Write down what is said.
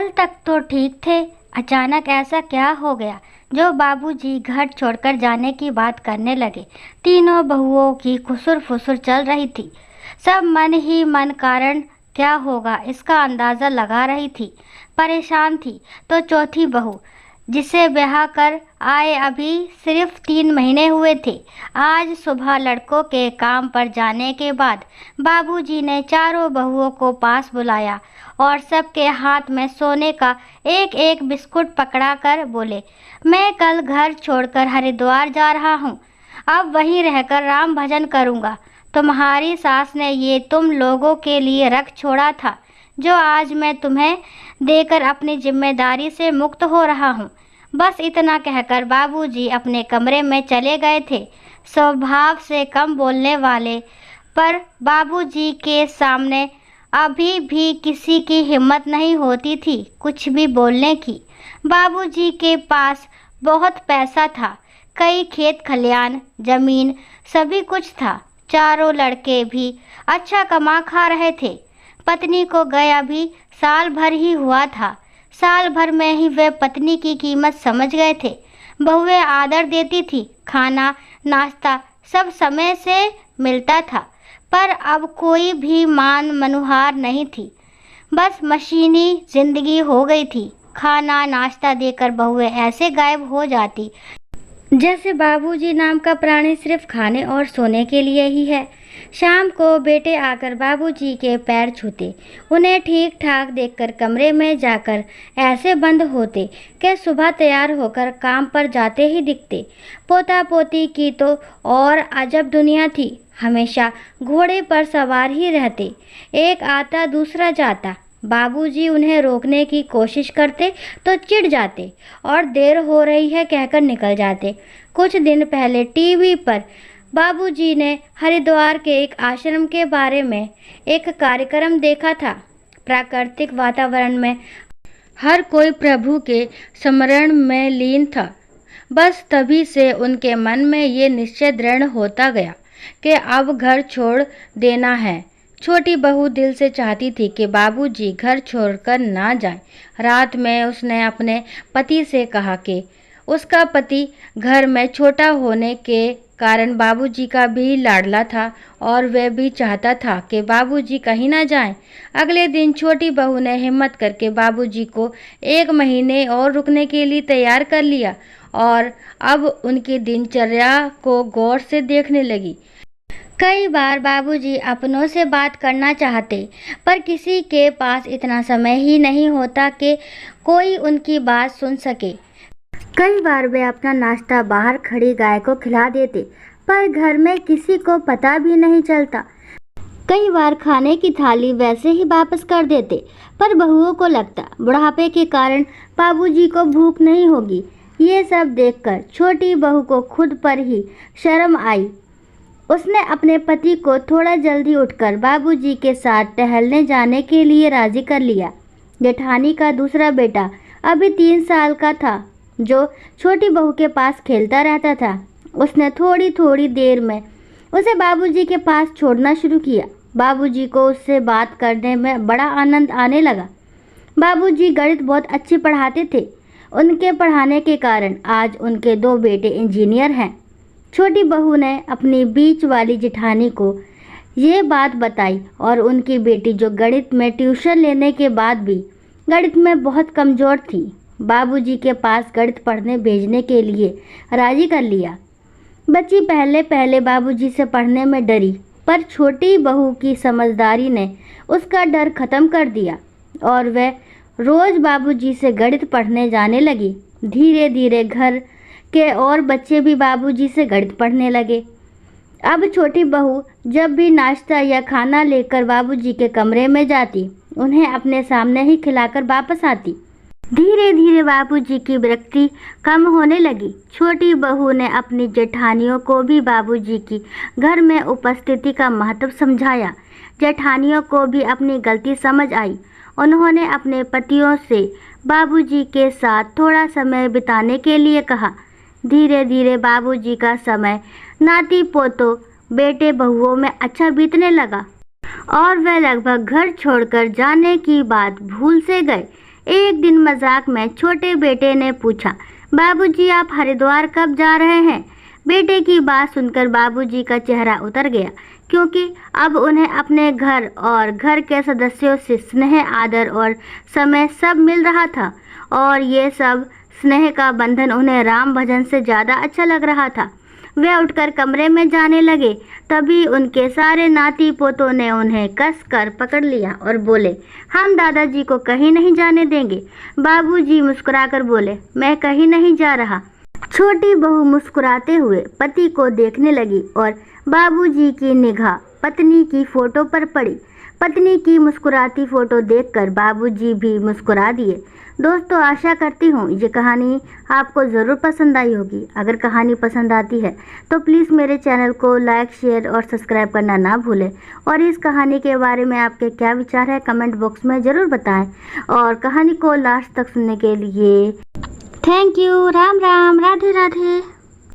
कल तक तो ठीक थे, अचानक ऐसा क्या हो गया जो बाबूजी घर छोड़कर जाने की बात करने लगे। तीनों बहुओं की खुसुर फुसुर चल रही थी। सब मन ही मन कारण क्या होगा इसका अंदाज़ा लगा रही थी। परेशान थी तो चौथी बहू, जिसे ब्याह कर आए अभी सिर्फ 3 महीने हुए थे। आज सुबह लड़कों के काम पर जाने के बाद बाबूजी ने चारों बहुओं को पास बुलाया और सबके हाथ में सोने का एक एक बिस्कुट पकड़ा कर बोले, मैं कल घर छोड़कर हरिद्वार जा रहा हूँ। अब वहीं रहकर राम भजन करूँगा। तुम्हारी सास ने ये तुम लोगों के लिए रख छोड़ा था, जो आज मैं तुम्हें देकर अपनी जिम्मेदारी से मुक्त हो रहा हूँ। बस इतना कहकर बाबूजी अपने कमरे में चले गए थे। स्वभाव से कम बोलने वाले, पर बाबूजी के सामने अभी भी किसी की हिम्मत नहीं होती थी कुछ भी बोलने की। बाबूजी के पास बहुत पैसा था, कई खेत खलियान, जमीन, सभी कुछ था। चारों लड़के भी अच्छा कमा खा रहे थे। पत्नी को गए अभी साल भर ही हुआ था। साल भर में ही वे पत्नी की कीमत समझ गए थे। बहुएं आदर देती थी, खाना नाश्ता सब समय से मिलता था, पर अब कोई भी मान मनुहार नहीं थी। बस मशीनी जिंदगी हो गई थी। खाना नाश्ता देकर बहुएं ऐसे गायब हो जाती जैसे बाबूजी नाम का प्राणी सिर्फ खाने और सोने के लिए ही है। शाम को बेटे आकर बाबूजी के पैर छूते, उन्हें ठीक ठाक देखकर कमरे में जाकर ऐसे बंद होते कि सुबह तैयार होकर काम पर जाते ही दिखते। पोता पोती की तो और अजब दुनिया थी। हमेशा घोड़े पर सवार ही रहते, एक आता दूसरा जाता। बाबूजी उन्हें रोकने की कोशिश करते तो चिढ़ जाते और देर हो रही है कहकर निकल जाते। कुछ दिन पहले टीवी पर बाबूजी ने हरिद्वार के एक आश्रम के बारे में एक कार्यक्रम देखा था। प्राकृतिक वातावरण में हर कोई प्रभु के स्मरण में लीन था। बस तभी से उनके मन में ये निश्चय दृढ़ होता गया कि अब घर छोड़ देना है। छोटी बहू दिल से चाहती थी कि बाबूजी घर छोड़कर ना जाएं। रात में उसने अपने पति से कहा कि उसका पति घर में छोटा होने के कारण बाबूजी का भी लाडला था और वह भी चाहता था कि बाबूजी कहीं ना जाएं। अगले दिन छोटी बहू ने हिम्मत करके बाबूजी को 1 महीने और रुकने के लिए तैयार कर लिया और अब उनकी दिनचर्या को गौर से देखने लगी। कई बार बाबूजी अपनों से बात करना चाहते, पर किसी के पास इतना समय ही नहीं होता कि कोई उनकी बात सुन सके। कई बार वे अपना नाश्ता बाहर खड़ी गाय को खिला देते, पर घर में किसी को पता भी नहीं चलता। कई बार खाने की थाली वैसे ही वापस कर देते, पर बहुओं को लगता बुढ़ापे के कारण बाबूजी को भूख नहीं होगी। ये सब देखकर छोटी बहू को खुद पर ही शर्म आई। उसने अपने पति को थोड़ा जल्दी उठकर बाबूजी के साथ टहलने जाने के लिए राजी कर लिया। जेठानी का दूसरा बेटा अभी 3 साल का था, जो छोटी बहू के पास खेलता रहता था। उसने थोड़ी थोड़ी देर में उसे बाबूजी के पास छोड़ना शुरू किया। बाबूजी को उससे बात करने में बड़ा आनंद आने लगा। बाबूजी गणित बहुत अच्छे पढ़ाते थे। उनके पढ़ाने के कारण आज उनके 2 बेटे इंजीनियर हैं। छोटी बहू ने अपनी बीच वाली जेठानी को ये बात बताई और उनकी बेटी, जो गणित में ट्यूशन लेने के बाद भी गणित में बहुत कमज़ोर थी, बाबूजी के पास गणित पढ़ने भेजने के लिए राजी कर लिया। बच्ची पहले पहले बाबूजी से पढ़ने में डरी, पर छोटी बहू की समझदारी ने उसका डर खत्म कर दिया और वह रोज़ बाबूजी से गणित पढ़ने जाने लगी। धीरे धीरे घर के और बच्चे भी बाबूजी से गणित पढ़ने लगे। अब छोटी बहू जब भी नाश्ता या खाना लेकर बाबूजी के कमरे में जाती, उन्हें अपने सामने ही खिलाकर वापस आती। धीरे धीरे बाबूजी की विरक्ति कम होने लगी। छोटी बहू ने अपनी जेठानियों को भी बाबूजी की घर में उपस्थिति का महत्व समझाया। जेठानियों को भी अपनी गलती समझ आई। उन्होंने अपने पतियों से बाबूजी के साथ थोड़ा समय बिताने के लिए कहा। धीरे धीरे बाबूजी का समय नाती पोतों, बेटे बहुओं में अच्छा बीतने लगा और वह लगभग घर छोड़कर जाने की बात भूल से गए। एक दिन मजाक में छोटे बेटे ने पूछा, बाबूजी आप हरिद्वार कब जा रहे हैं? बेटे की बात सुनकर बाबूजी का चेहरा उतर गया, क्योंकि अब उन्हें अपने घर और घर के सदस्यों से स्नेह, आदर और समय सब मिल रहा था, और ये सब स्नेह का बंधन उन्हें राम भजन से ज़्यादा अच्छा लग रहा था। वे उठकर कमरे में जाने लगे, तभी उनके सारे नाती पोतों ने उन्हें कस कर पकड़ लिया और बोले, हम दादाजी को कहीं नहीं जाने देंगे। बाबूजी मुस्कुराकर बोले, मैं कहीं नहीं जा रहा। छोटी बहू मुस्कुराते हुए पति को देखने लगी और बाबूजी की निगाह पत्नी की फोटो पर पड़ी। पत्नी की मुस्कुराती फोटो देखकर बाबूजी भी मुस्कुरा दिए। दोस्तों, आशा करती हूँ ये कहानी आपको ज़रूर पसंद आई होगी। अगर कहानी पसंद आती है तो प्लीज़ मेरे चैनल को लाइक, शेयर और सब्सक्राइब करना ना भूलें। और इस कहानी के बारे में आपके क्या विचार है कमेंट बॉक्स में ज़रूर बताएं। और कहानी को लास्ट तक सुनने के लिए थैंक यू। राम राम, राधे राधे।